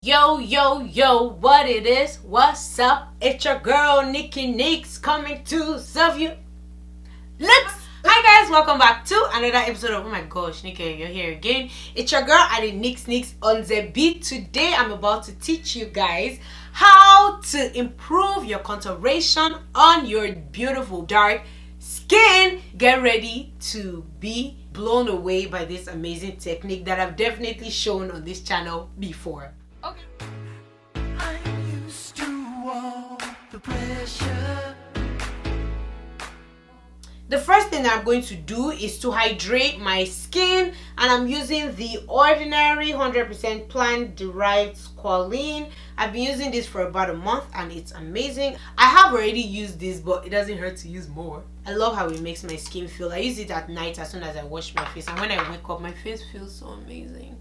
Yo, what it is? What's up? It's your girl, Nikki Nix, coming to serve you. Hi guys, welcome back to another episode of, oh my gosh, Nikki, you're here again. It's your girl, Ali Nix on the beat. Today, I'm about to teach you guys how to improve your contouration on your beautiful dark skin. Get ready to be blown away by this amazing technique that I've definitely shown on this channel before. Okay. I'm used to all the pressure. The first thing I'm going to do is to hydrate my skin, and I'm using the ordinary 100% plant derived Squalene. I've been using this for about a month and it's amazing. I have already used this, but it doesn't hurt to use more. I love how it makes my skin feel. I use it at night as soon as I wash my face, and when I wake up my face feels so amazing.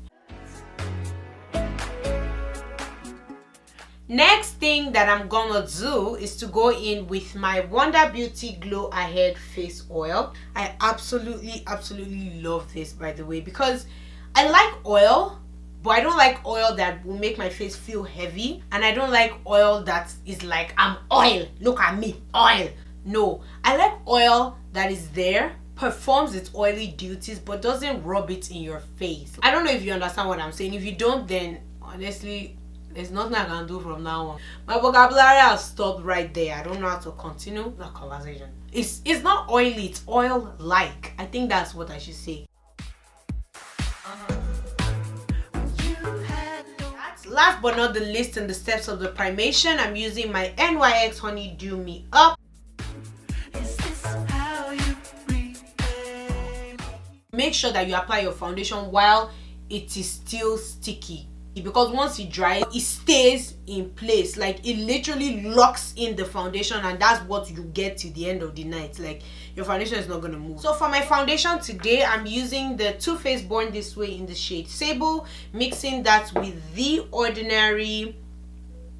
Next thing that I'm gonna do is to go in with my Wonder Beauty Glow Ahead face oil. I absolutely love this, by the way, because I like oil, but I don't like oil that will make my face feel heavy, and I don't like oil that is like, I'm oil, look at me, oil. No, I like oil that is there, performs its oily duties, but doesn't rub it in your face. I don't know if you understand what I'm saying. If you don't, then honestly, there's nothing I can do from now on. My vocabulary has stopped right there. I don't know how to continue the conversation. It's not oily, it's oil-like. I think that's what I should say. Last but not the least, in the steps of the primation, I'm using my NYX Honeydew Me Up. Make sure that you apply your foundation while it is still sticky, because once it dries, it stays in place. Like, it literally locks in the foundation, and that's what you get to the end of the night. Like, your foundation is not going to move. So for my foundation today, I'm using the Too Faced Born This Way in the shade Sable, mixing that with the Ordinary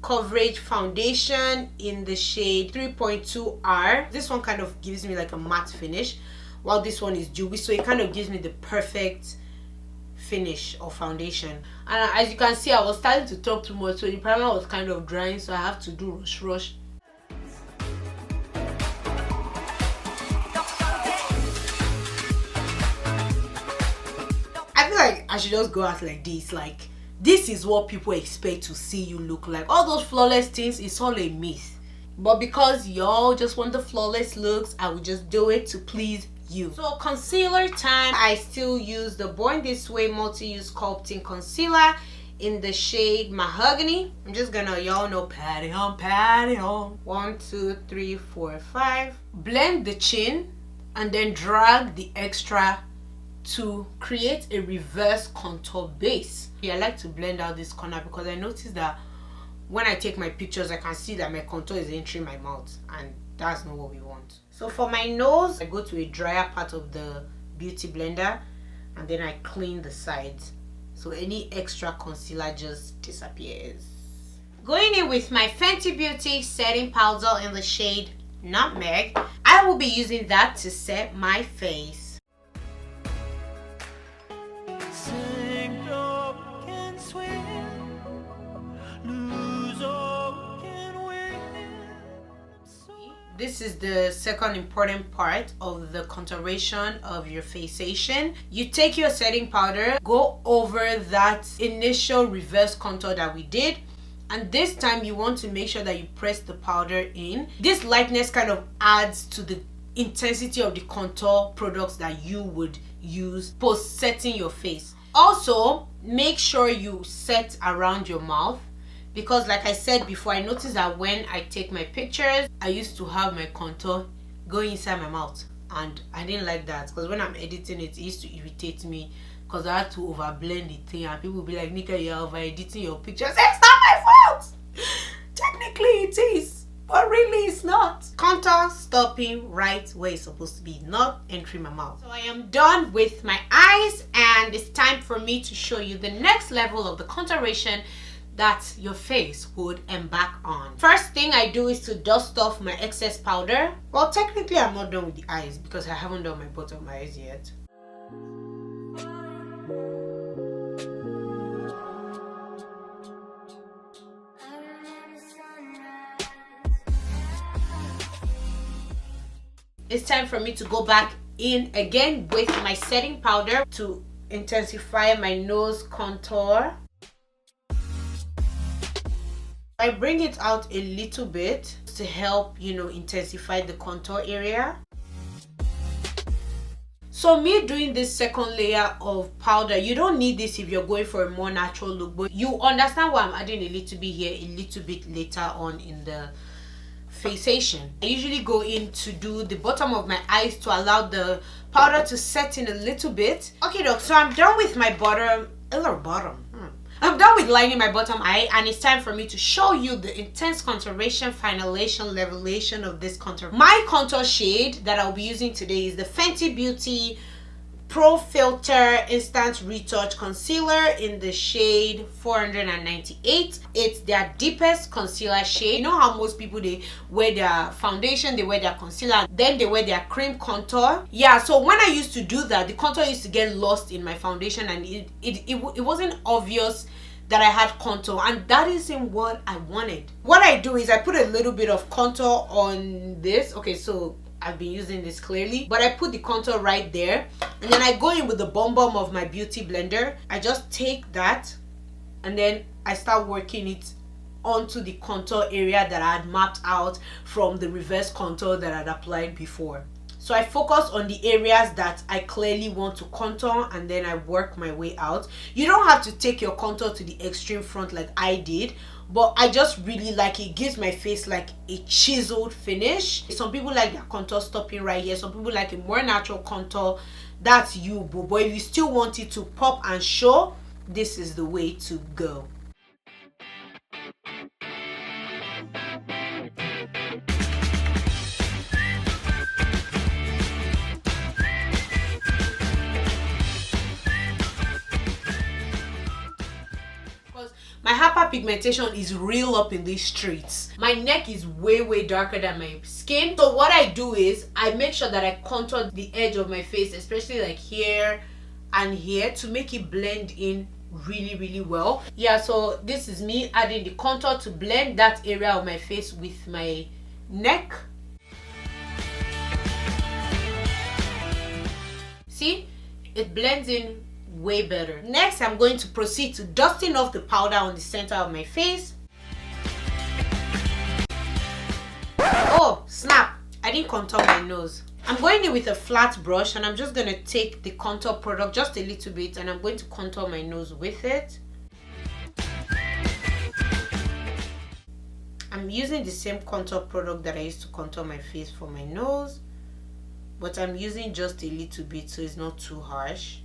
Coverage Foundation in the shade 3.2R. This one kind of gives me like a matte finish, while this one is dewy, so it kind of gives me the perfect finish of foundation. And as you can see, I was starting to talk too much, so the primer was kind of drying, so I have to do rush. I feel like I should just go out like this. Like, this is what people expect to see you look like. All those flawless things, it's all a myth. But because y'all just want the flawless looks, I will just do it to please you. So concealer time, I still use the Born This Way multi-use sculpting concealer in the shade Mahogany. I'm just gonna, y'all know, pat it on. 1, 2, 3, 4, 5. Blend the chin and then drag the extra to create a reverse contour base. I like to blend out this corner because I noticed that when I take my pictures, I can see that my contour is entering my mouth, and that's not what we want. So for my nose, I go to a drier part of the beauty blender, and then I clean the sides, so any extra concealer just disappears. Going in with my Fenty Beauty setting powder in the shade Nutmeg, I will be using that to set my face. This is the second important part of the contouration of your faceation. You take your setting powder, go over that initial reverse contour that we did, and this time you want to make sure that you press the powder in. This lightness kind of adds to the intensity of the contour products that you would use post setting your face. Also, make sure you set around your mouth, because like I said before, I noticed that when I take my pictures, I used to have my contour go inside my mouth, and I didn't like that, because when I'm editing it used to irritate me, because I had to overblend the thing, and people be like, Nika, you're over editing your pictures. It's not my fault! Technically it is, but really it's not. Contour stopping right where it's supposed to be, not entering my mouth. So I am done with my eyes, and it's time for me to show you the next level of the contouration that your face would embark on. First thing I do is to dust off my excess powder. Well, technically I'm not done with the eyes because I haven't done my bottom of my eyes yet. it's time for me to go back in again with my setting powder to intensify my nose contour. I bring it out a little bit to help, you know, intensify the contour area. So me doing this second layer of powder, you don't need this if you're going for a more natural look, but you understand why I'm adding a little bit here, a little bit later on in the fixation. I usually go in to do the bottom of my eyes to allow the powder to set in a little bit. Okay, doc, so I'm done with my I'm done with lining my bottom eye, and it's time for me to show you the intense contouration, finalization, levelation of this contour. My contour shade that I'll be using today is the Fenty Beauty Pro Filt'r Instant Retouch Concealer in the shade 498. It's their deepest concealer shade. You know how most people, they wear their foundation, they wear their concealer, then they wear their cream contour. Yeah, so when I used to do that, the contour used to get lost in my foundation, and it wasn't obvious that I had contour, and that isn't what I wanted. What I do is I put a little bit of contour on this. Okay, so I've been using this clearly, but I put the contour right there, and then I go in with the bomb of my beauty blender. I just take that and then I start working it onto the contour area that I had mapped out from the reverse contour that I'd applied before. So I focus on the areas that I clearly want to contour, and then I work my way out. You don't have to take your contour to the extreme front like I did, but I just really like it. It gives my face like a chiseled finish. Some people like their contour stopping right here. Some people like a more natural contour. That's you, but if you still want it to pop and show, this is the way to go. My hyperpigmentation is real up in these streets. My neck is way darker than my skin. So what I do is I make sure that I contour the edge of my face, especially like here and here, to make it blend in really well. Yeah, so this is me adding the contour to blend that area of my face with my neck. See, it blends in way better. Next, I'm going to proceed to dusting off the powder on the center of my face. Oh snap, I didn't contour my nose. I'm going in with a flat brush, and I'm just going to take the contour product just a little bit, and I'm going to contour my nose with it. I'm using the same contour product that I used to contour my face for my nose, but I'm using just a little bit so it's not too harsh.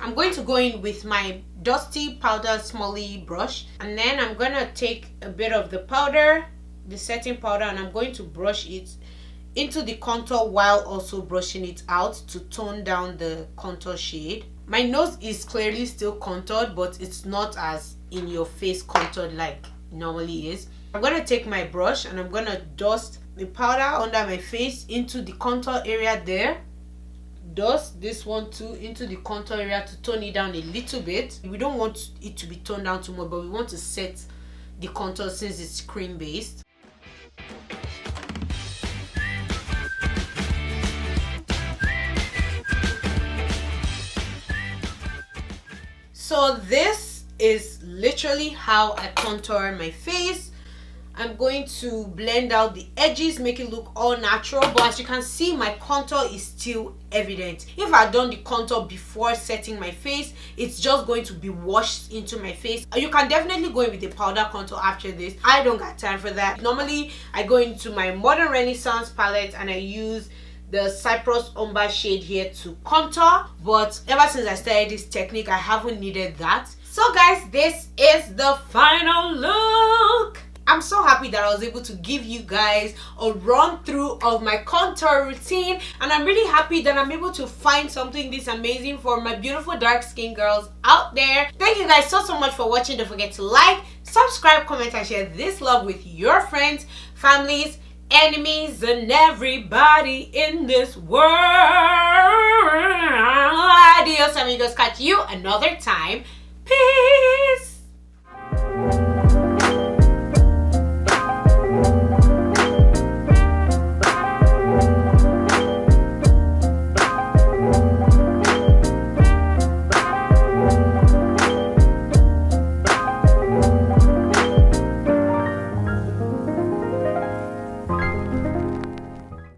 I'm going to go in with my dusty powder smally brush, and then I'm going to take a bit of the powder, the setting powder, and I'm going to brush it into the contour while also brushing it out to tone down the contour shade. My nose is clearly still contoured, but it's not as in your face contoured like it normally is. I'm going to take my brush and I'm going to dust the powder under my face into the contour area there. Dust this one too into the contour area to tone it down a little bit. We don't want it to be toned down too much, but we want to set the contour since it's cream based. So this is literally how I contour my face. I'm going to blend out the edges, make it look all natural, but as you can see, my contour is still evident. If I had done the contour before setting my face, it's just going to be washed into my face. You can definitely go in with the powder contour after this. I don't got time for that. Normally, I go into my Modern Renaissance palette and I use the Cypress Umber shade here to contour, but ever since I started this technique, I haven't needed that. So guys, this is the final look. I'm so happy that I was able to give you guys a run through of my contour routine, and I'm really happy that I'm able to find something this amazing for my beautiful dark skin girls out there. Thank you guys so much for watching. Don't forget to like, subscribe, comment, and share this love with your friends, families, enemies, and everybody in this world. Adios amigos, catch you another time. Peace.